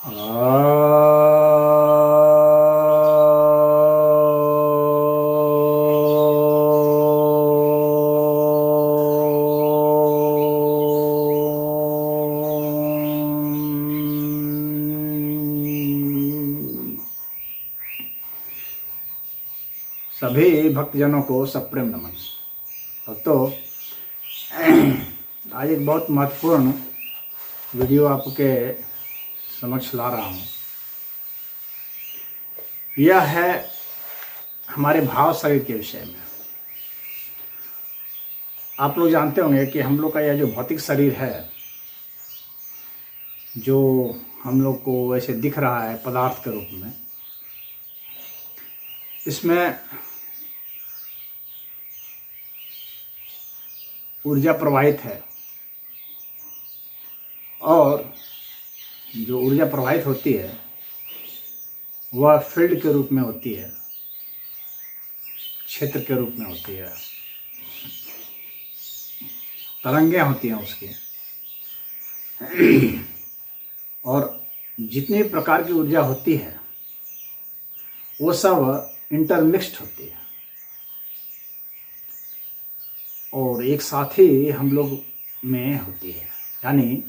सभी भक्तजनों को सप्रेम नमन। भक्तों, आज एक बहुत महत्वपूर्ण वीडियो आपके समक्ष ला रहा हूँ। यह है हमारे भाव शरीर के विषय में। आप लोग जानते होंगे कि हम लोग का यह जो भौतिक शरीर है, जो हम लोग को ऐसे दिख रहा है पदार्थ के रूप में, इसमें ऊर्जा प्रवाहित है और जो ऊर्जा प्रवाहित होती है वह फील्ड के रूप में होती है, क्षेत्र के रूप में होती है, तरंगें होती हैं उसकी। और जितनी प्रकार की ऊर्जा होती है वो सब इंटरमिक्स्ड होती है और एक साथ ही हम लोग में होती है। यानी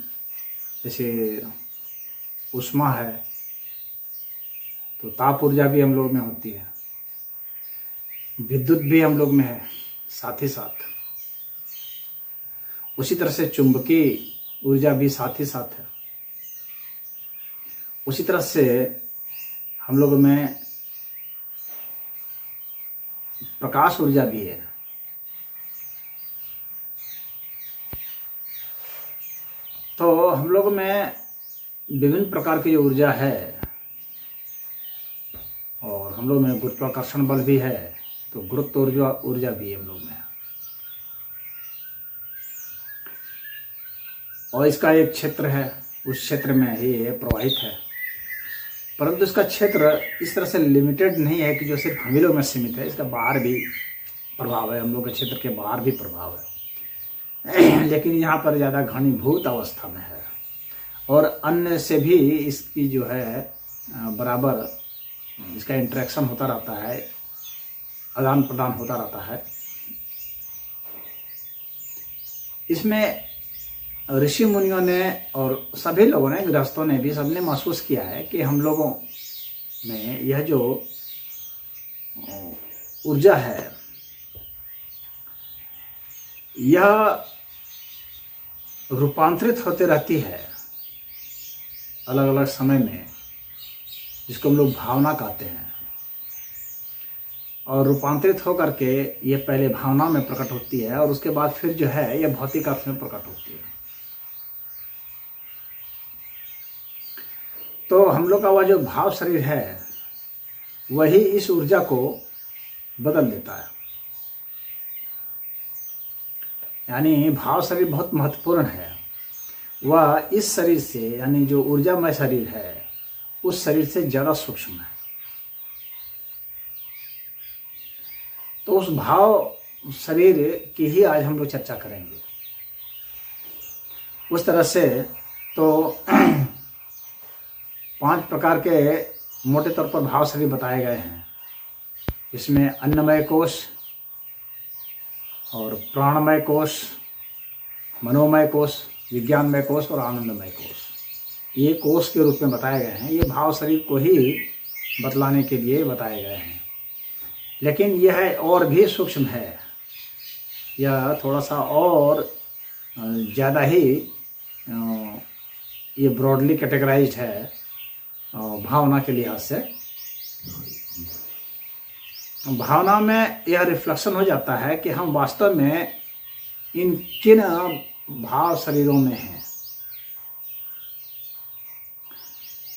जैसे ऊष्मा है तो ताप ऊर्जा भी हम लोग में होती है, विद्युत भी हम लोग में है साथ ही साथ। उसी तरह से चुंबकीय ऊर्जा भी साथ ही साथ है। उसी तरह से हम लोग में प्रकाश ऊर्जा भी है। तो हम लोग में विभिन्न प्रकार की जो ऊर्जा है और हम लोग में गुरुत्वाकर्षण बल भी है, तो गुरुत्व ऊर्जा भी हम लोग में है। और इसका एक क्षेत्र है, उस क्षेत्र में ही ये प्रवाहित है, परंतु इसका क्षेत्र इस तरह से लिमिटेड नहीं है कि जो सिर्फ हम ही लोग में सीमित है। इसका बाहर भी प्रभाव है, हम लोग के क्षेत्र के बाहर भी प्रभाव है, लेकिन यहाँ पर ज़्यादा घनीभूत अवस्था में है और अन्य से भी इसकी जो है बराबर इसका इंटरेक्शन होता रहता है, आदान प्रदान होता रहता है। इसमें ऋषि मुनियों ने और सभी लोगों ने, गृहस्थों ने भी, सबने महसूस किया है कि हम लोगों में यह जो ऊर्जा है यह रूपांतरित होते रहती है अलग अलग समय में, जिसको हम लोग भावना कहते हैं। और रूपांतरित होकर के ये पहले भावना में प्रकट होती है और उसके बाद फिर जो है यह भौतिक अर्थ में प्रकट होती है। तो हम लोग का वह जो भाव शरीर है वही इस ऊर्जा को बदल देता है। यानी भाव शरीर बहुत महत्वपूर्ण है। वह इस शरीर से, यानी जो ऊर्जामय शरीर है, उस शरीर से ज़्यादा सूक्ष्म है। तो उस भाव शरीर की ही आज हम लोग चर्चा करेंगे। उस तरह से तो 5 प्रकार के मोटे तौर पर भाव शरीर बताए गए हैं। इसमें अन्नमय कोश और प्राणमय कोश, मनोमय कोश, विज्ञानमय कोश और आनंदमय कोश, ये कोश के रूप में बताए गए हैं। ये भाव शरीर को ही बतलाने के लिए बताए गए हैं, लेकिन यह और भी सूक्ष्म है। यह थोड़ा सा और ज़्यादा ही ये ब्रॉडली कैटेगराइज्ड है भावना के लिहाज से। भावना में यह रिफ्लेक्शन हो जाता है कि हम वास्तव में इन किन भाव शरीरों में हैं।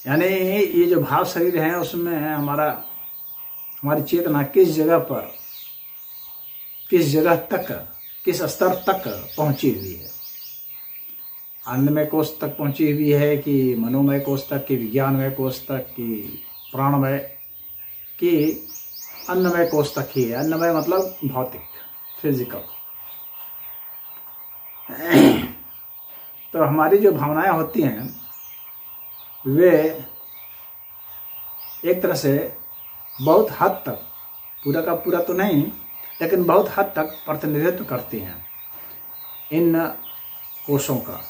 यानी ये जो भाव शरीर हैं उसमें हमारी चेतना किस जगह पर, किस जगह तक, किस स्तर तक पहुंची हुई है। अन्नमय कोश तक पहुंची हुई है कि मनोमय कोश तक, कि विज्ञानमय कोश तक, कि प्राणमय, कि अन्नमय कोश तक ही है। अन्नमय मतलब भौतिक, फिजिकल। तो हमारी जो भावनाएं होती हैं वे एक तरह से बहुत हद तक, पूरा का पूरा तो नहीं, लेकिन बहुत हद तक प्रतिनिधित्व करती हैं इन कोशों का,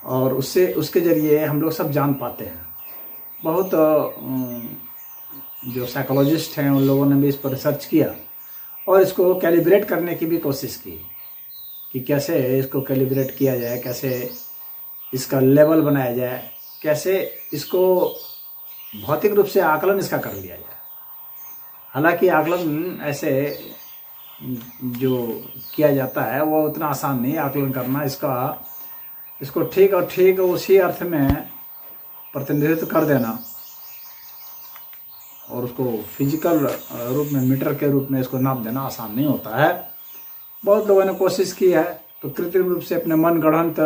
और उससे उसके ज़रिए हम लोग सब जान पाते हैं। बहुत जो साइकोलॉजिस्ट हैं उन लोगों ने भी इस पर रिसर्च किया और इसको कैलिब्रेट करने की भी कोशिश की कि कैसे इसको कैलिब्रेट किया जाए, कैसे इसका लेवल बनाया जाए, कैसे इसको भौतिक रूप से आकलन इसका कर लिया जाए। हालांकि आकलन ऐसे जो किया जाता है वो उतना आसान नहीं आकलन करना, इसको ठीक और ठीक उसी अर्थ में प्रतिनिधित्व कर देना और उसको फिजिकल रूप में, मीटर के रूप में इसको नाप देना आसान नहीं होता है। बहुत लोगों ने कोशिश की है, तो कृत्रिम रूप से अपने मन गढ़ंत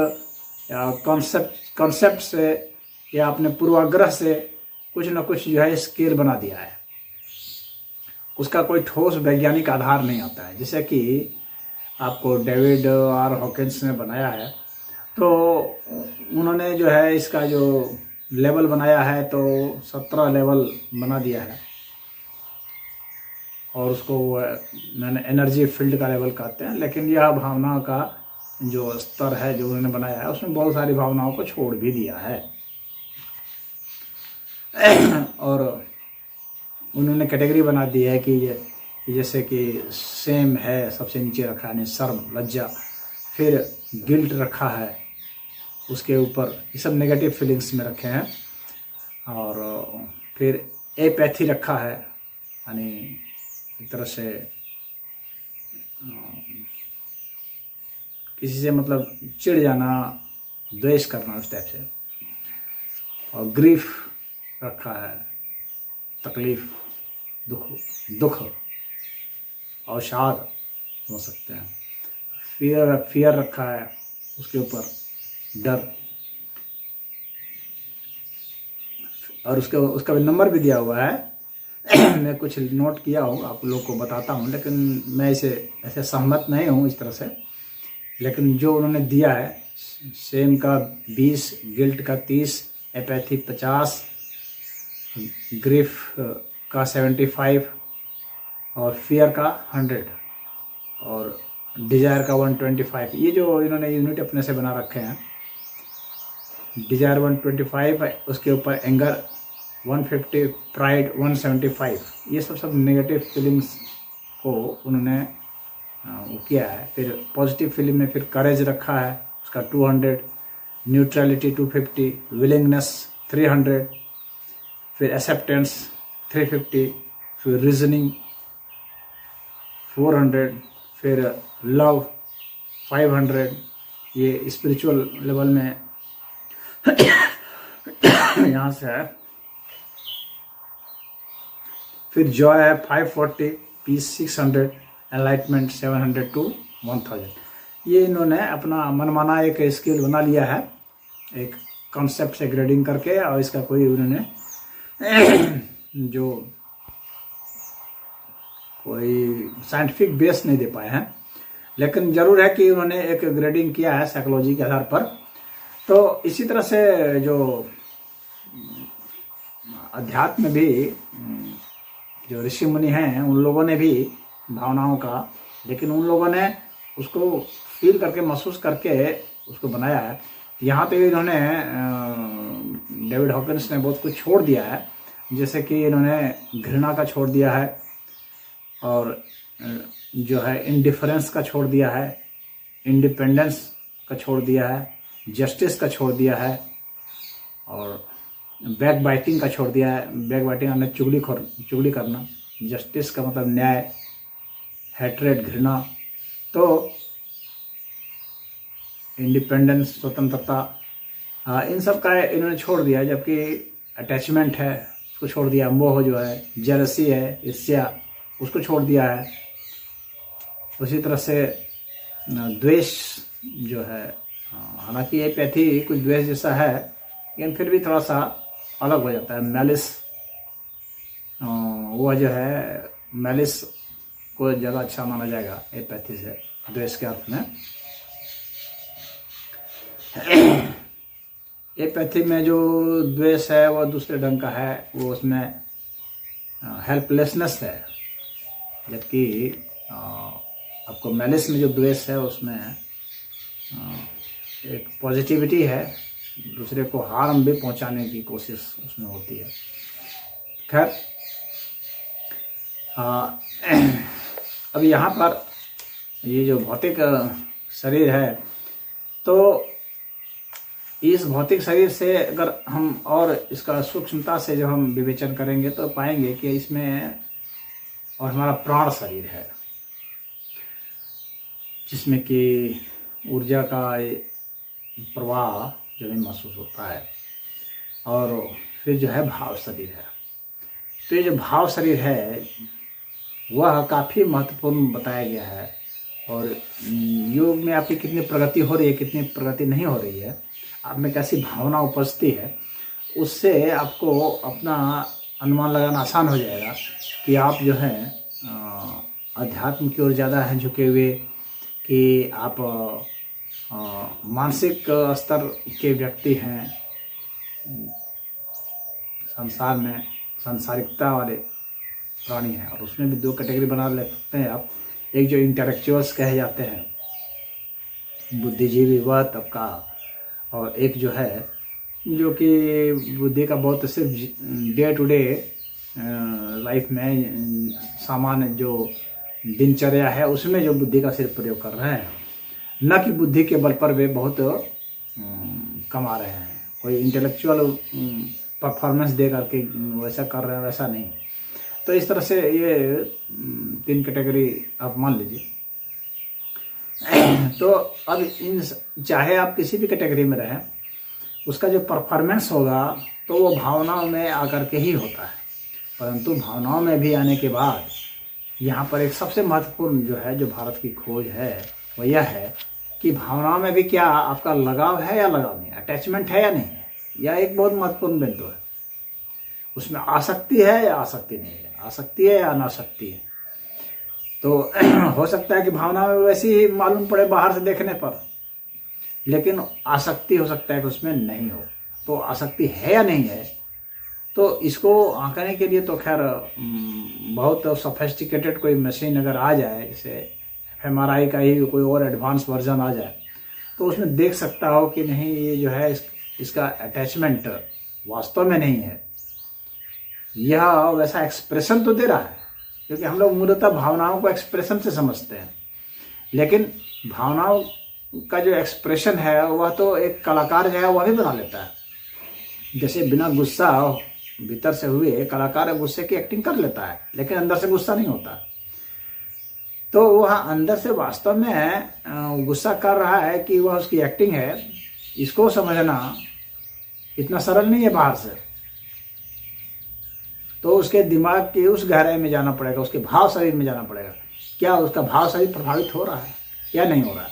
या कॉन्सेप्ट से या अपने पूर्वाग्रह से कुछ न कुछ जो है स्केल बना दिया है। उसका कोई ठोस वैज्ञानिक आधार नहीं आता है। जैसे कि आपको डेविड आर हॉकिंस ने बनाया है, तो उन्होंने जो है इसका जो लेवल बनाया है तो 17 लेवल बना दिया है, और उसको मैंने एनर्जी फील्ड का लेवल कहते हैं। लेकिन यह भावना का जो स्तर है जो उन्होंने बनाया है उसमें बहुत सारी भावनाओं को छोड़ भी दिया है। और उन्होंने कैटेगरी बना दी है कि जैसे कि सेम है सबसे नीचे रखा है, यानी शर्म, लज्जा, फिर गिल्ट रखा है उसके ऊपर, ये सब नेगेटिव फीलिंग्स में रखे हैं। और फिर एपैथी रखा है, यानी एक तरह से किसी से मतलब चिढ़ जाना, द्वेष करना, उस टाइप से। और ग्रीफ रखा है, तकलीफ, दुख, अवसाद हो सकते हैं। फियर रखा है उसके ऊपर, डर, और उसका नंबर भी दिया हुआ है। मैं कुछ नोट किया हूँ, आप लोग को बताता हूँ, लेकिन मैं इसे ऐसे सहमत नहीं हूँ इस तरह से। लेकिन जो उन्होंने दिया है, सेम का 20, गिल्ट का 30, एपैथी 50, ग्रीफ का 75 और फियर का 100 और डिजायर का 125। ये जो इन्होंने यूनिट अपने से बना रखे हैं, डिजायर 125, उसके ऊपर एंगर 150, प्राइड 175, ये सब नेगेटिव फीलिंग्स को उन्होंने वो किया है। फिर पॉजिटिव फीलिंग में फिर करेज रखा है, उसका 200, न्यूट्रलिटी 250, विलिंगनेस 300, फिर एक्सेप्टेंस 350, फिर रीजनिंग 400, फिर लव 500, ये स्पिरिचुअल लेवल में यहाँ से है। फिर जॉय है 540, पीस 600, एनलाइटमेंट 700 to 1000। ये इन्होंने अपना मनमाना एक स्केल बना लिया है, एक कॉन्सेप्ट से ग्रेडिंग करके, और इसका कोई उन्होंने जो कोई साइंटिफिक बेस नहीं दे पाए हैं। लेकिन ज़रूर है कि उन्होंने एक ग्रेडिंग किया है साइकोलॉजी के आधार पर। तो इसी तरह से जो अध्यात्म में भी जो ऋषि मुनि हैं उन लोगों ने भी भावनाओं का, लेकिन उन लोगों ने उसको फील करके, महसूस करके उसको बनाया है। यहाँ पे भी इन्होंने डेविड हॉकिंस ने बहुत कुछ छोड़ दिया है, जैसे कि इन्होंने घृणा का छोड़ दिया है, और जो है इंडिफरेंस का छोड़ दिया है, इंडिपेंडेंस का छोड़ दिया है, जस्टिस का छोड़ दिया है, और बैक बाइटिंग का छोड़ दिया है। बैक बाइटिंग यानी चुगली करना। जस्टिस का मतलब न्याय, हैट्रेड, घृणा। तो इंडिपेंडेंस, स्वतंत्रता, इन सब का इन्होंने छोड़ दिया। जबकि अटैचमेंट है उसको छोड़ दिया, मोह जो है, जेलसी है, ईर्ष्या, उसको छोड़ दिया है। उसी तरह से द्वेष जो है, हालांकि ये पैथी कुछ द्वेष जैसा है, लेकिन फिर भी थोड़ा सा अलग हो जाता है। मैलिस, वो जो है मैलिस को ज़्यादा अच्छा माना जाएगा एपैथी से, द्वेष के अर्थ में। एपैथी में जो द्वेष है वो दूसरे ढंग का है, वो उसमें हेल्पलेसनेस है। जबकि आपको मैलिस में जो द्वेष है उसमें एक पॉजिटिविटी है, दूसरे को हार्म भी पहुंचाने की कोशिश उसमें होती है। खैर अब यहाँ पर ये जो भौतिक शरीर है, तो इस भौतिक शरीर से अगर हम और इसका सूक्ष्मता से जब हम विवेचन करेंगे तो पाएंगे कि इसमें और हमारा प्राण शरीर है, जिसमें कि ऊर्जा का प्रवाह जो भी महसूस होता है। और फिर जो है भाव शरीर है। तो ये जो भाव शरीर है वह काफ़ी महत्वपूर्ण बताया गया है। और योग में आपकी कितनी प्रगति हो रही है, कितनी प्रगति नहीं हो रही है, आप में कैसी भावना उपजती है, उससे आपको अपना अनुमान लगाना आसान हो जाएगा कि आप जो है अध्यात्म की ओर ज़्यादा हैं झुके हुए, कि आप मानसिक स्तर के व्यक्ति हैं, संसार में सांसारिकता वाले प्राणी हैं। और उसमें भी दो कैटेगरी बना लेते हैं आप। एक जो इंटेलेक्चुअल्स कहे जाते हैं, बुद्धिजीवी वह तबका, और एक जो है जो कि बुद्धि का बहुत सिर्फ डे टू डे लाइफ में सामान्य जो दिनचर्या है उसमें जो बुद्धि का सिर्फ प्रयोग कर रहे हैं, न कि बुद्धि के बल पर वे बहुत कमा रहे हैं। कोई इंटेलेक्चुअल परफॉर्मेंस दे करके वैसा कर रहे हैं, वैसा नहीं। तो इस तरह से ये 3 कैटेगरी आप मान लीजिए। तो अब इन चाहे आप किसी भी कैटेगरी में रहें, उसका जो परफॉर्मेंस होगा तो वो भावनाओं में आकर के ही होता है। परंतु भावनाओं में भी आने के बाद यहाँ पर एक सबसे महत्वपूर्ण जो है, जो भारत की खोज है, वो यह है कि भावनाओं में भी क्या आपका लगाव है या लगाव नहीं, अटैचमेंट है या नहीं है। यह एक बहुत महत्वपूर्ण बिंदु है। उसमें आसक्ति है या आसक्ति नहीं है, आसक्ति है या अनासक्ति है। तो हो सकता है कि भावना में वैसी ही मालूम पड़े बाहर से देखने पर, लेकिन आसक्ति हो सकता है कि उसमें नहीं हो। तो आसक्ति है या नहीं है, तो इसको आंकने के लिए तो खैर बहुत सोफिस्टिकेटेड कोई मशीन अगर आ जाए, जैसे MRI का ही कोई और एडवांस वर्जन आ जाए, तो उसमें देख सकता हो कि नहीं ये जो है इसका अटैचमेंट वास्तव में नहीं है, यह वैसा एक्सप्रेशन तो दे रहा है। क्योंकि हम लोग मूलतः भावनाओं को एक्सप्रेशन से समझते हैं, लेकिन भावनाओं का जो एक्सप्रेशन है वह तो एक कलाकार जो है वह भी बना लेता है। जैसे बिना गुस्सा भीतर से हुए कलाकार गुस्से की एक्टिंग कर लेता है, लेकिन अंदर से गुस्सा नहीं होता। तो वह अंदर से वास्तव में गुस्सा कर रहा है कि वह उसकी एक्टिंग है, इसको समझना इतना सरल नहीं है बाहर से। तो उसके दिमाग की उस गहराई में जाना पड़ेगा, उसके भाव शरीर में जाना पड़ेगा, क्या उसका भाव शरीर प्रभावित हो रहा है या नहीं हो रहा है।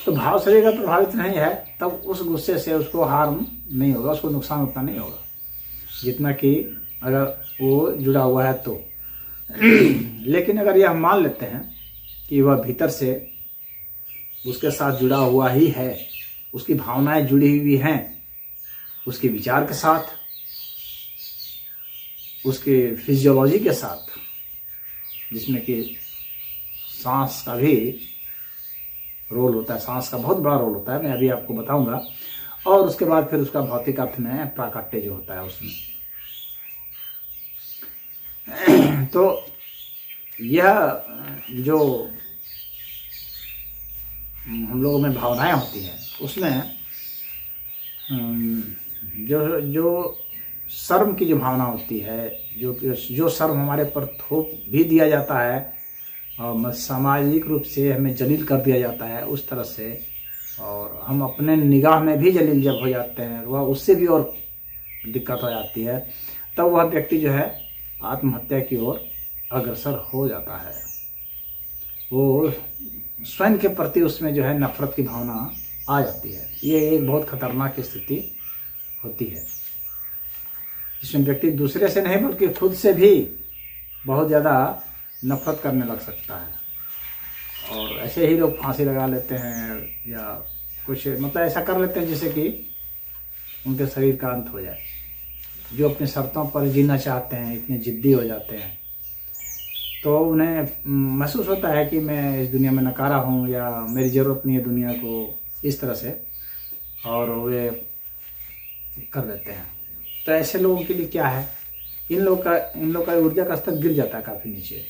तो भाव शरीर का प्रभावित नहीं है, तब उस गुस्से से उसको हार्म नहीं होगा, उसको नुकसान उतना नहीं होगा जितना कि अगर वो जुड़ा हुआ है तो। लेकिन अगर यह मान लेते हैं कि वह भीतर से उसके साथ जुड़ा हुआ ही है, उसकी भावनाएं जुड़ी हुई हैं उसके विचार के साथ, उसके फिजियोलॉजी के साथ, जिसमें कि सांस का भी रोल होता है, सांस का बहुत बड़ा रोल होता है, मैं अभी आपको बताऊंगा। और उसके बाद फिर उसका भौतिक अर्थ में प्राकट्य जो होता है उसमें। तो यह जो हम लोगों में भावनाएं होती हैं उसमें जो शर्म की जो भावना होती है, जो शर्म हमारे पर थोप भी दिया जाता है और सामाजिक रूप से हमें जलील कर दिया जाता है उस तरह से, और हम अपने निगाह में भी जलील जब हो जाते हैं, वह उससे भी और दिक्कत हो जाती है, तब वह व्यक्ति जो है आत्महत्या की ओर अग्रसर हो जाता है। वो स्वयं के प्रति उसमें जो है नफरत की भावना आ जाती है। ये एक बहुत खतरनाक स्थिति होती है, जिसमें व्यक्ति दूसरे से नहीं बल्कि खुद से भी बहुत ज़्यादा नफरत करने लग सकता है। और ऐसे ही लोग फांसी लगा लेते हैं या कुछ मतलब ऐसा कर लेते हैं, जैसे कि उनके शरीर का अंत हो जाए। जो अपनी शर्तों पर जीना चाहते हैं, इतने जिद्दी हो जाते हैं, तो उन्हें महसूस होता है कि मैं इस दुनिया में नकारा हूँ या मेरी ज़रूरत नहीं है दुनिया को, इस तरह से, और वे कर देते हैं। तो ऐसे लोगों के लिए क्या है, इन लोग का ऊर्जा का स्तर गिर जाता है काफ़ी नीचे।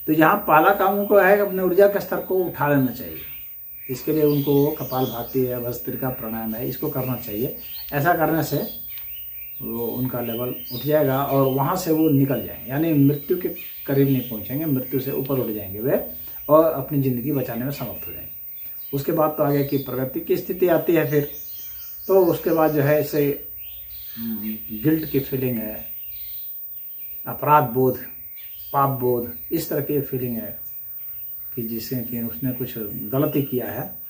तो यहाँ पहला काम उनको है अपने ऊर्जा के स्तर को उठा लेना चाहिए। इसके लिए उनको कपालभाति है, भस्त्रिका प्राणायाम है, इसको करना चाहिए। ऐसा करने से वो उनका लेवल उठ जाएगा और वहाँ से वो निकल जाएंगे, यानी मृत्यु के करीब नहीं पहुँचेंगे, मृत्यु से ऊपर उठ जाएंगे वे और अपनी ज़िंदगी बचाने में समर्थ हो जाएंगे। उसके बाद तो आगे की प्रगति की स्थिति आती है फिर। तो उसके बाद जो है ऐसे गिल्ट की फीलिंग है, अपराध बोध, पाप बोध, इस तरह की फीलिंग है कि जिससे कि उसने कुछ गलती किया है,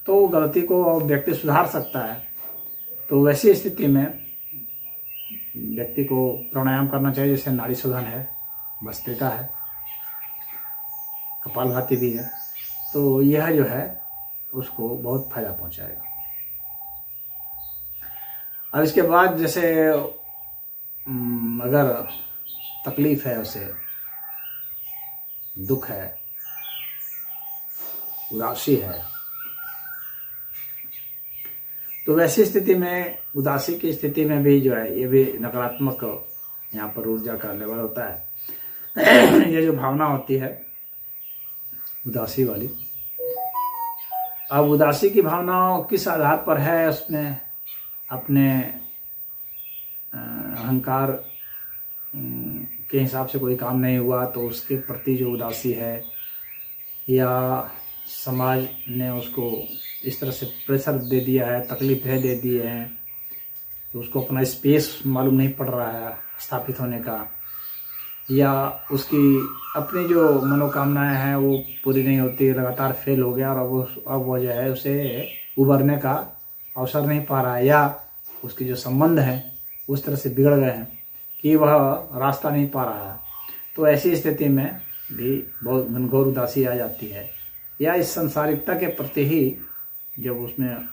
तो वो गलती को व्यक्ति सुधार सकता है। तो वैसी स्थिति में व्यक्ति को प्राणायाम करना चाहिए, जैसे नाड़ी शोधन है, भस्त्रिका है, कपालभाति भी है। तो यह जो है उसको बहुत फायदा पहुंचाएगा। अब इसके बाद जैसे अगर तकलीफ है, उसे दुख है, उदासी है, तो वैसी स्थिति में, उदासी की स्थिति में भी जो है ये भी नकारात्मक यहाँ पर ऊर्जा का लेवल होता है। ये जो भावना होती है उदासी वाली, अब उदासी की भावना किस आधार पर है, उसमें अपने अहंकार के हिसाब से कोई काम नहीं हुआ तो उसके प्रति जो उदासी है, या समाज ने उसको इस तरह से प्रेशर दे दिया है, तकलीफें दे दी हैं, तो उसको अपना स्पेस मालूम नहीं पड़ रहा है स्थापित होने का, या उसकी अपनी जो मनोकामनाएं हैं वो पूरी नहीं होती, लगातार फेल हो गया और अब वो जो है उसे उभरने का अवसर नहीं पा रहा है, या उसके जो संबंध हैं उस तरह से बिगड़ गए हैं कि वह रास्ता नहीं पा रहा है। तो ऐसी स्थिति में भी बहुत घनघोर उदासी आ जाती है, या इस संसारिकता के प्रति ही जब उसमें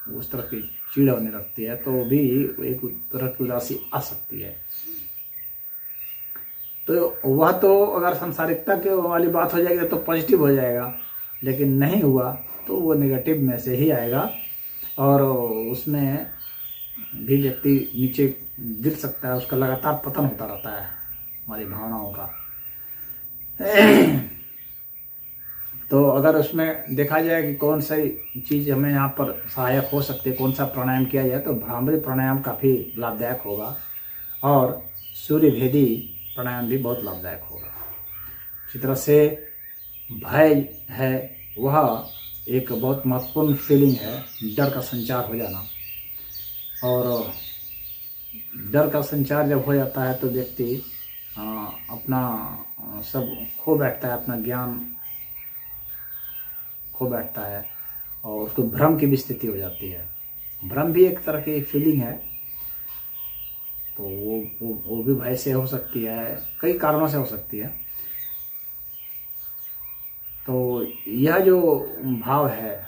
उस तरह की चीड़ होने लगती है तो भी एक तरह की उदासी आ सकती है। तो वह तो अगर संसारिकता के वाली बात हो जाएगी तो पॉजिटिव हो जाएगा, लेकिन नहीं हुआ तो वो नेगेटिव में से ही आएगा और उसमें भी व्यक्ति नीचे गिर सकता है, उसका लगातार पतन होता रहता है हमारी भावनाओं का। तो अगर उसमें देखा जाए कि कौन सी चीज़ हमें यहाँ पर सहायक हो सकती है, कौन सा प्राणायाम किया जाए, तो भ्रामरी प्राणायाम काफ़ी लाभदायक होगा और सूर्य भेदी प्राणायाम भी बहुत लाभदायक होगा। इसी तरह से भय है, वह एक बहुत महत्वपूर्ण फीलिंग है, डर का संचार हो जाना, और डर का संचार जब हो जाता है तो व्यक्ति अपना सब खो बैठता है, अपना ज्ञान खो बैठता है और उसको भ्रम की भी स्थिति हो जाती है। भ्रम भी एक तरह की फीलिंग है, तो वो भी भय से हो सकती है, कई कारणों से हो सकती है। तो यह जो भाव है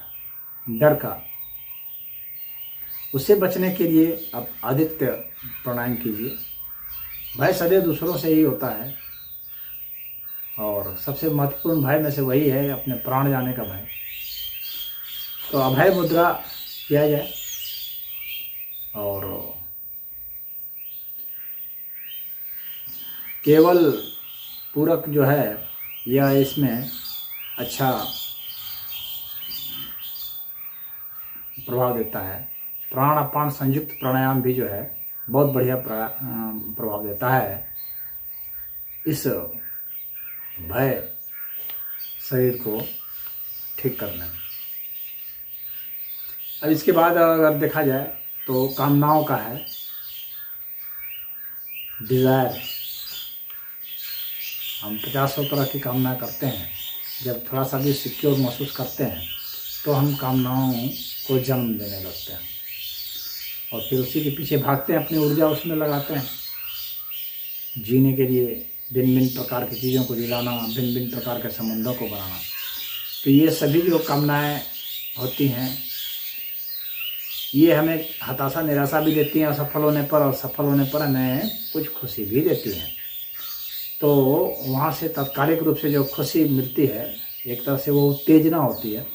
डर का, उससे बचने के लिए आप आदित्य प्राणायाम कीजिए। भय सदैव दूसरों से ही होता है और सबसे महत्वपूर्ण भय में से वही है अपने प्राण जाने का भय। तो अभय मुद्रा किया जाए और केवल पूरक जो है यह इसमें अच्छा प्रभाव देता है। प्राण अपान संयुक्त प्राणायाम भी जो है बहुत बढ़िया प्रभाव देता है इस भय शरीर को ठीक करने में। अब इसके बाद अगर देखा जाए तो कामनाओं का है, डिज़ायर। हम 50 तरह की कामना करते हैं। जब थोड़ा सा भी सिक्योर महसूस करते हैं तो हम कामनाओं को जन्म देने लगते हैं और फिर उसी के पीछे भागते हैं, अपनी ऊर्जा उसमें लगाते हैं जीने के लिए, भिन्न भिन्न प्रकार की चीज़ों को दिलाना, भिन्न भिन्न प्रकार के संबंधों को बनाना। तो ये सभी जो कामनाएं होती हैं ये हमें हताशा निराशा भी देती हैं असफल होने पर, और सफल होने पर हमें कुछ खुशी भी देती हैं। तो वहाँ से तात्कालिक रूप से जो खुशी मिलती है, एक तरह से वो उत्तेजना होती है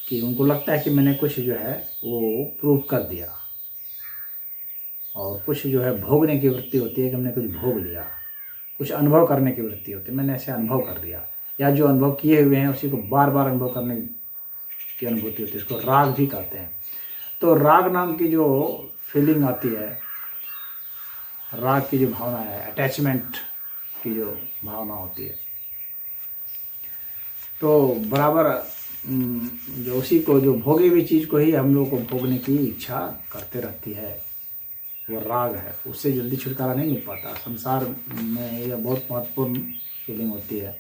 कि उनको लगता है कि मैंने कुछ जो है वो प्रूव कर दिया, और कुछ जो है भोगने की वृत्ति होती है कि हमने कुछ भोग लिया, कुछ अनुभव करने की वृत्ति होती है, मैंने ऐसे अनुभव कर दिया, या जो अनुभव किए हुए हैं उसी को बार बार अनुभव करने की अनुभूति होती है। इसको राग भी कहते हैं। तो राग नाम की जो फीलिंग आती है, राग की जो भावना है, अटैचमेंट की जो भावना होती है, तो बराबर जो उसी को, जो भोगी हुई चीज़ को ही हम लोग को भोगने की इच्छा करते रहती है, वो राग है। उससे जल्दी छुटकारा नहीं मिल पाता। संसार में यह बहुत महत्वपूर्ण फीलिंग होती है।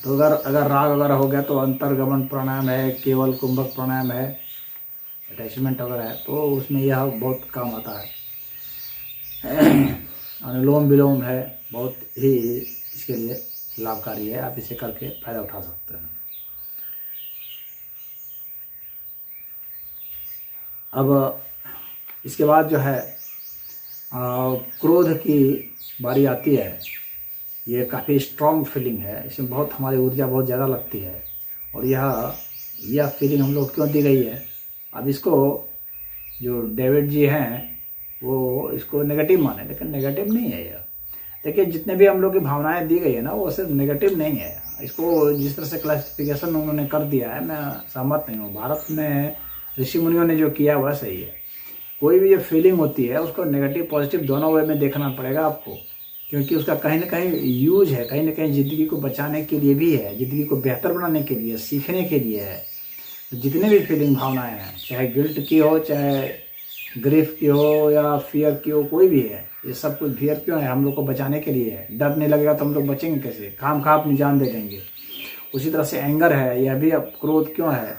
तो अगर राग वगैरह हो गया तो अंतर्गमन प्राणायाम है, केवल कुंभक प्राणायाम है, अटैचमेंट वगैरह है, तो उसमें यह बहुत काम आता है। अनुलोम विलोम है, बहुत ही इसके लिए लाभकारी है। आप इसे करके फायदा उठा सकते हैं। अब इसके बाद जो है क्रोध की बारी आती है। ये काफ़ी स्ट्रॉन्ग फीलिंग है, इसमें बहुत हमारी ऊर्जा बहुत ज़्यादा लगती है, और यह फीलिंग हम लोग क्यों दी गई है। अब इसको जो डेविड जी हैं वो इसको नेगेटिव माने, लेकिन नेगेटिव नहीं है यह। देखिए, जितने भी हम लोग की भावनाएं दी गई है ना, वो सिर्फ नेगेटिव नहीं है। इसको जिस तरह से क्लासिफिकेशन उन्होंने कर दिया है, मैं सहमत नहीं हूँ। भारत में ऋषि मुनियों ने जो किया वह सही है। कोई भी जो फीलिंग होती है उसको नेगेटिव पॉजिटिव दोनों वे में देखना पड़ेगा आपको, क्योंकि उसका कहीं ना कहीं यूज है, कहीं ना कहीं ज़िंदगी को बचाने के लिए भी है, ज़िंदगी को बेहतर बनाने के लिए, सीखने के लिए है। जितने भी फीलिंग भावनाएं हैं, चाहे गिल्ट की हो, चाहे ग्रीफ की हो, या फियर की हो, कोई भी है, ये सब कुछ फियर क्यों है, हम लोग को बचाने के लिए है। डर नहीं लगेगा तो हम लोग बचेंगे कैसे, खाम खा अपनी जान दे देंगे। उसी तरह से एंगर है, यह भी अब क्रोध क्यों है,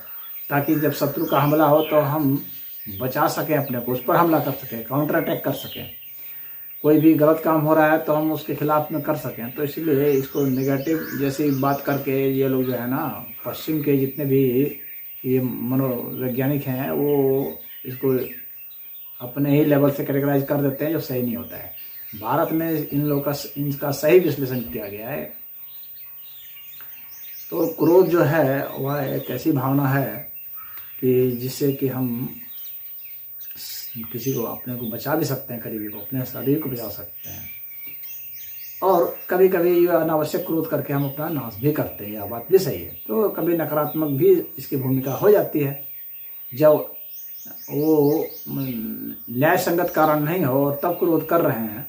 ताकि जब शत्रु का हमला हो तो हम बचा सकें अपने को, उस पर हमला कर सकें, काउंटर अटैक कर सकें। कोई भी गलत काम हो रहा है तो हम उसके खिलाफ में कर सकें। तो इसलिए इसको नेगेटिव जैसी बात करके ये लोग जो है ना, पश्चिम के जितने भी ये मनोवैज्ञानिक हैं, वो इसको अपने ही लेवल से कैटेगराइज कर देते हैं, जो सही नहीं होता है। भारत में इनका सही विश्लेषण किया गया है। तो क्रोध जो है वह एक ऐसी भावना है कि जिससे कि हम किसी को, अपने को बचा भी सकते हैं, करीबी को, अपने शरीर को बचा सकते हैं। और कभी कभी ये अनावश्यक क्रोध करके हम अपना नाश भी करते हैं, यह बात भी सही है। तो कभी नकारात्मक भी इसकी भूमिका हो जाती है। जब वो न्याय संगत कारण नहीं हो और तब क्रोध कर रहे हैं,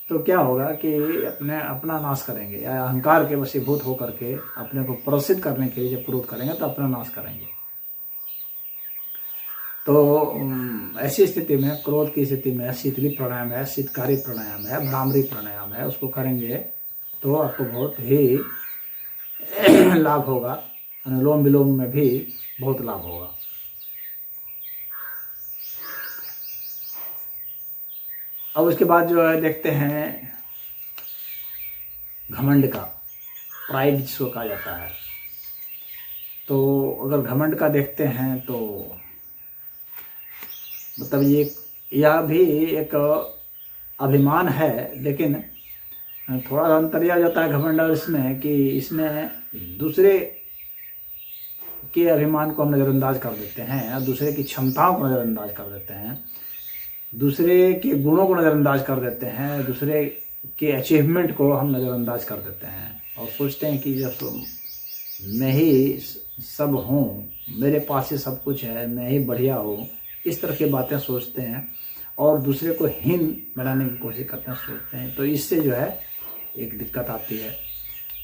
तो क्या होगा कि अपना नाश करेंगे, या अहंकार के वशीभूत होकर के अपने को प्रसिद्ध करने के लिए जब क्रोध करेंगे तो अपना नाश करेंगे। तो ऐसी स्थिति में, क्रोध की स्थिति में शीतली प्राणायाम है, शीतकारी प्राणायाम है, भ्रामरी प्राणायाम है, उसको करेंगे तो आपको बहुत ही लाभ होगा। अनुलोम विलोम में भी बहुत लाभ होगा। अब उसके बाद जो है देखते हैं घमंड का, प्राइड जिसको कहा जाता है। तो अगर घमंड का देखते हैं तो मतलब यह भी एक अभिमान है, लेकिन थोड़ा अंतर यह हो जाता है घमंड और इसमें कि इसमें दूसरे के अभिमान को हम नज़रअंदाज कर देते हैं, दूसरे की क्षमताओं को नज़रअंदाज कर देते हैं, दूसरे के गुणों को नज़रअंदाज कर देते हैं, दूसरे के अचीवमेंट को हम नज़रअंदाज कर देते हैं, और सोचते हैं कि जब मैं ही सब हूँ, मेरे पास ही सब कुछ है, मैं ही बढ़िया हूँ, इस तरह की बातें सोचते हैं और दूसरे को हीन बनाने की कोशिश करते हैं, सोचते हैं। तो इससे जो है एक दिक्कत आती है।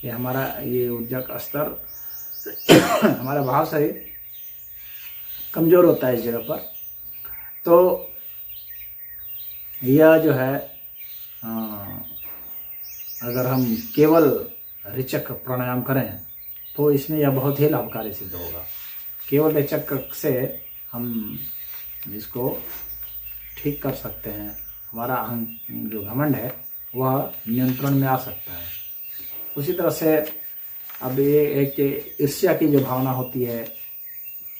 ये हमारा ये ऊर्जा का स्तर हमारा भाव शरीर कमज़ोर होता है इस जगह पर। तो यह जो है अगर हम केवल रेचक प्राणायाम करें तो इसमें यह बहुत ही लाभकारी सिद्ध होगा। केवल रेचक से हम इसको ठीक कर सकते हैं। हमारा जो घमंड है वह नियंत्रण में आ सकता है। उसी तरह से अब ये एक ईर्ष्या की जो भावना होती है,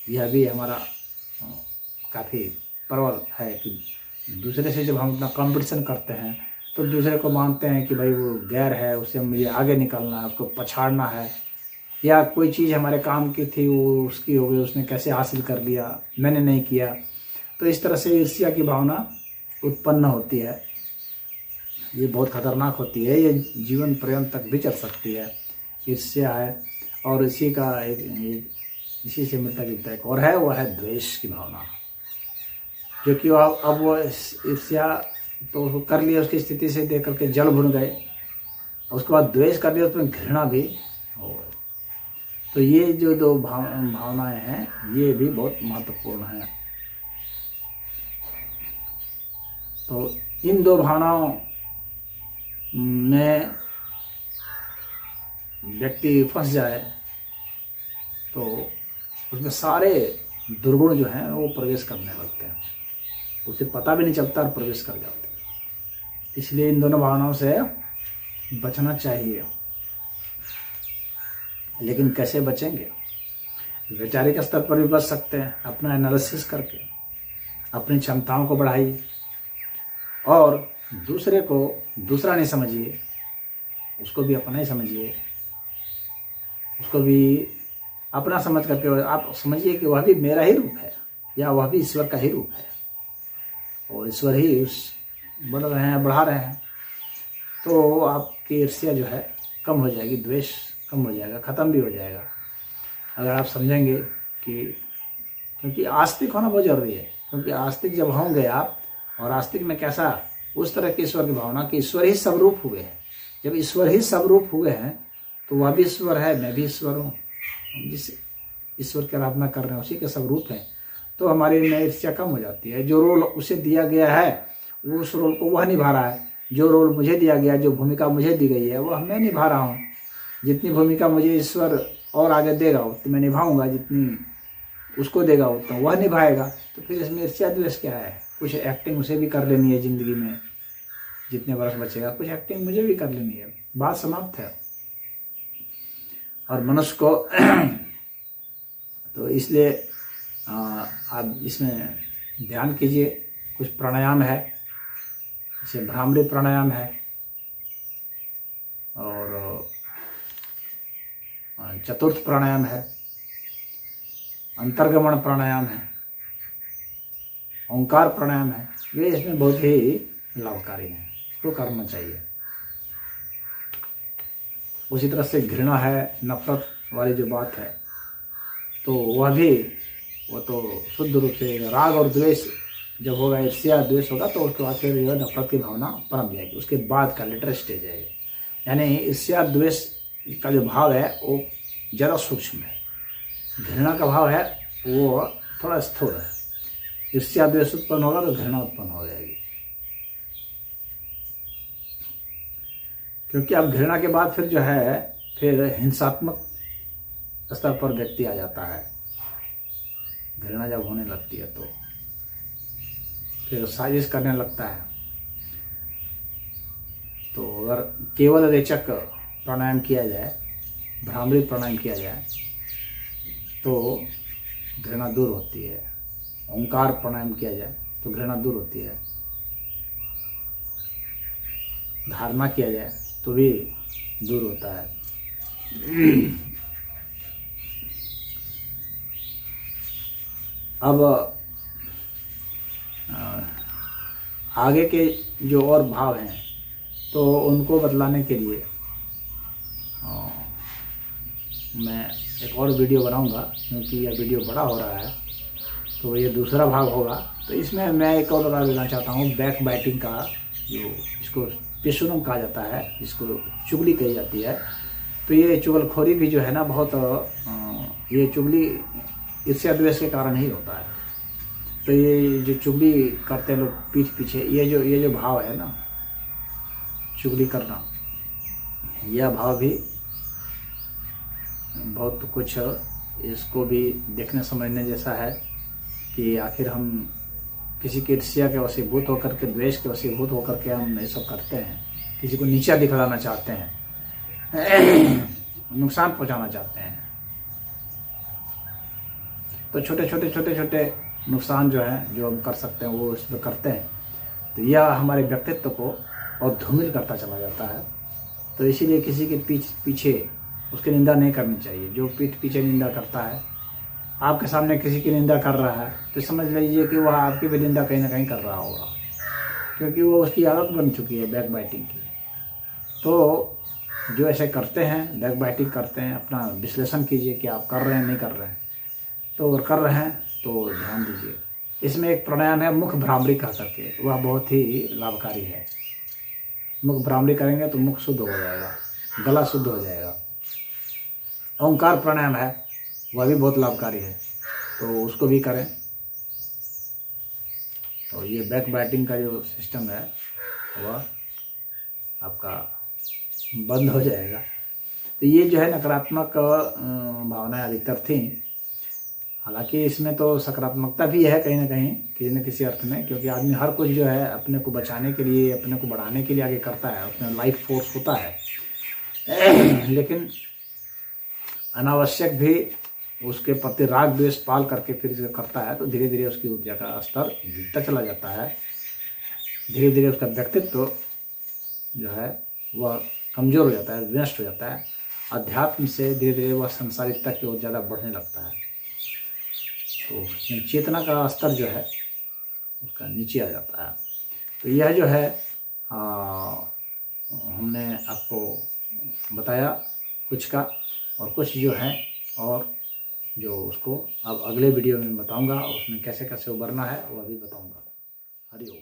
यह भी हमारा काफ़ी प्रबल है कि दूसरे से जब हम अपना कंपटीशन करते हैं तो दूसरे को मानते हैं कि भाई वो गैर है, उससे मुझे आगे निकलना है, उसको पछाड़ना है, या कोई चीज़ हमारे काम की थी वो उसकी हो गई, उसने कैसे हासिल कर लिया, मैंने नहीं किया। तो इस तरह से ईर्ष्या की भावना उत्पन्न होती है। ये बहुत खतरनाक होती है, ये जीवन पर्यंत तक भी चल सकती है। ईर्ष्या है, और इसी का इसी से मिलता जुलता एक और है, वो है द्वेष की भावना। जो कि अब वो ईर्ष्या तो कर लिया, उसकी स्थिति से देख करके जल भुन गए, उसके बाद द्वेष कर लिया, उसमें घृणा भी हो गई। तो ये जो दो भावनाएं हैं ये भी बहुत महत्वपूर्ण है। तो इन दो भावनाओं में व्यक्ति फंस जाए तो उसमें सारे दुर्गुण जो हैं वो प्रवेश करने लगते हैं, उसे पता भी नहीं चलता और प्रवेश कर जाते हैं। इसलिए इन दोनों भावनाओं से बचना चाहिए। लेकिन कैसे बचेंगे? वैचारिक स्तर पर भी बच सकते हैं, अपना एनालिसिस करके अपनी क्षमताओं को बढ़ाइए और दूसरे को दूसरा नहीं समझिए, उसको भी अपना ही समझिए, उसको भी अपना समझ करके आप समझिए कि वह भी मेरा ही रूप है या वह भी ईश्वर का ही रूप है और ईश्वर ही उस बढ़ रहे हैं, बढ़ा रहे हैं। तो आपकी ईर्ष्या जो है कम हो जाएगी, द्वेष कम हो जाएगा, ख़त्म भी हो जाएगा अगर आप समझेंगे कि, क्योंकि आस्तिक होना बहुत ज़रूरी है। क्योंकि आस्तिक जब होंगे आप, और आस्तिक में कैसा, उस तरह की ईश्वर की भावना कि ईश्वर ही सबरूप हुए हैं। जब ईश्वर ही सबरूप हुए हैं तो वह भी ईश्वर है, मैं भी ईश्वर हूँ, जिस ईश्वर की आराधना कर रहे हैं उसी के सबरूप हैं। तो हमारी में ईर्ष्या कम हो जाती है। जो रोल उसे दिया गया है वो उस रोल को वह निभा रहा है, जो रोल मुझे दिया गया, जो भूमिका मुझे दी गई है वह मैं निभा रहा हूँ। जितनी भूमिका मुझे ईश्वर और आगे देगा उतनी मैं निभाऊंगा, जितनी उसको देगा उतना वह निभाएगा। तो फिर इसमें ईर्ष्या द्वेष क्या है? कुछ एक्टिंग उसे भी कर लेनी है ज़िंदगी में, जितने वर्ष बचेगा कुछ एक्टिंग मुझे भी कर लेनी है, बात समाप्त है। और मनुष्य को तो इसलिए आप इसमें ध्यान कीजिए। कुछ प्राणायाम है, जैसे भ्रामरी प्राणायाम है और चतुर्थ प्राणायाम है, अंतर्गमन प्राणायाम है, ओंकार प्राणायाम है। वे इसमें बहुत ही लाभकारी हैं, इसको करना चाहिए। उसी तरह से घृणा है, नफरत वाली जो बात है, तो वह भी, वो तो शुद्ध रूप से राग और द्वेष जब होगा, ईर्ष्या द्वेष होगा तो उसके बाद फिर जो नफरत की भावना पनप जाएगी, उसके बाद का लेटर स्टेज है। यानी ईर्ष्या द्वेष का जो भाव है वो ज़रा सूक्ष्म है, घृणा का भाव है वो थोड़ा स्थूल है। ईर्ष्या द्वेष उत्पन्न होगा तो घृणा उत्पन्न हो जाएगी, क्योंकि अब घृणा के बाद फिर जो है फिर हिंसात्मक स्तर पर व्यक्ति आ जाता है। घृणा जब होने लगती है तो फिर साजिश करने लगता है। तो अगर केवल रेचक प्राणायाम किया जाए, भ्रामरी प्राणायाम किया जाए तो घृणा दूर होती है। ओंकार प्राणायाम किया जाए तो घृणा दूर होती है। धारणा किया जाए तो भी दूर होता है। अब आगे के जो और भाव हैं तो उनको बतलाने के लिए मैं एक और वीडियो बनाऊंगा, क्योंकि यह वीडियो बड़ा हो रहा है तो ये दूसरा भाग होगा। तो इसमें मैं एक और बता देना चाहता हूँ, बैक बाइटिंग का, जो इसको पिशुनम कहा जाता है, जिसको चुगली कही जाती है। तो ये चुगलखोरी भी जो है ना, बहुत ये चुगली ईर्ष्या द्वेष के कारण ही होता है। तो ये जो चुगली करते हैं लोग पीठ पीछे, ये जो भाव है ना, चुगली करना, यह भाव भी बहुत कुछ इसको भी देखने समझने जैसा है कि आखिर हम किसी की ईर्ष्या के वशीभूत होकर के, द्वेष के वशीभूत होकर के हम ये सब करते हैं। किसी को नीचा दिखलाना चाहते हैं, नुकसान पहुंचाना चाहते हैं। तो छोटे छोटे नुकसान जो हैं, जो हम कर सकते हैं वो इसमें करते हैं, तो यह हमारे व्यक्तित्व को और धूमिल करता चला जाता है। तो इसीलिए किसी के पीछे उसकी निंदा नहीं करनी चाहिए। जो पीठ पीछे निंदा करता है, आपके सामने किसी की निंदा कर रहा है, तो समझ लीजिए कि वह आपकी भी निंदा कहीं ना कहीं कर रहा होगा, क्योंकि वो उसकी आदत बन चुकी है बैक बाइटिंग की। तो जो ऐसे करते हैं, बैक बाइटिंग करते हैं, अपना विश्लेषण कीजिए कि आप कर रहे हैं नहीं कर रहे हैं। तो अगर कर रहे हैं तो ध्यान दीजिए। इसमें एक प्राणायाम है मुख भ्रामरी कह करके, वह बहुत ही लाभकारी है। मुख भ्रामरी करेंगे तो मुख शुद्ध हो जाएगा, गला शुद्ध हो जाएगा। ओंकार प्राणायाम है, वह भी बहुत लाभकारी है, तो उसको भी करें। तो ये बैक बाइटिंग का जो सिस्टम है वह आपका बंद हो जाएगा। तो ये जो है नकारात्मक भावनाएं अधिकतर थी। हालांकि इसमें तो सकारात्मकता भी है कहीं न किसी अर्थ में, क्योंकि आदमी हर कुछ जो है अपने को बचाने के लिए, अपने को बढ़ाने के लिए आगे करता है, उसमें लाइफ फोर्स होता है। लेकिन अनावश्यक भी उसके प्रति राग द्वेष पाल करके फिर जो करता है, तो धीरे धीरे उसकी ऊर्जा का स्तर गिरता चला जाता है। धीरे धीरे उसका व्यक्तित्व जो है वह कमज़ोर हो जाता है, विनष्ट हो जाता है। अध्यात्म से धीरे धीरे वह संसारिकता की ओर ज़्यादा बढ़ने लगता है। तो चेतना का स्तर जो है उसका नीचे आ जाता है। तो यह जो है हमने आपको बताया कुछ का, और कुछ जो है और जो उसको अब अगले वीडियो में बताऊंगा, उसमें कैसे कैसे उबरना है वह भी बताऊंगा। हरि ओम।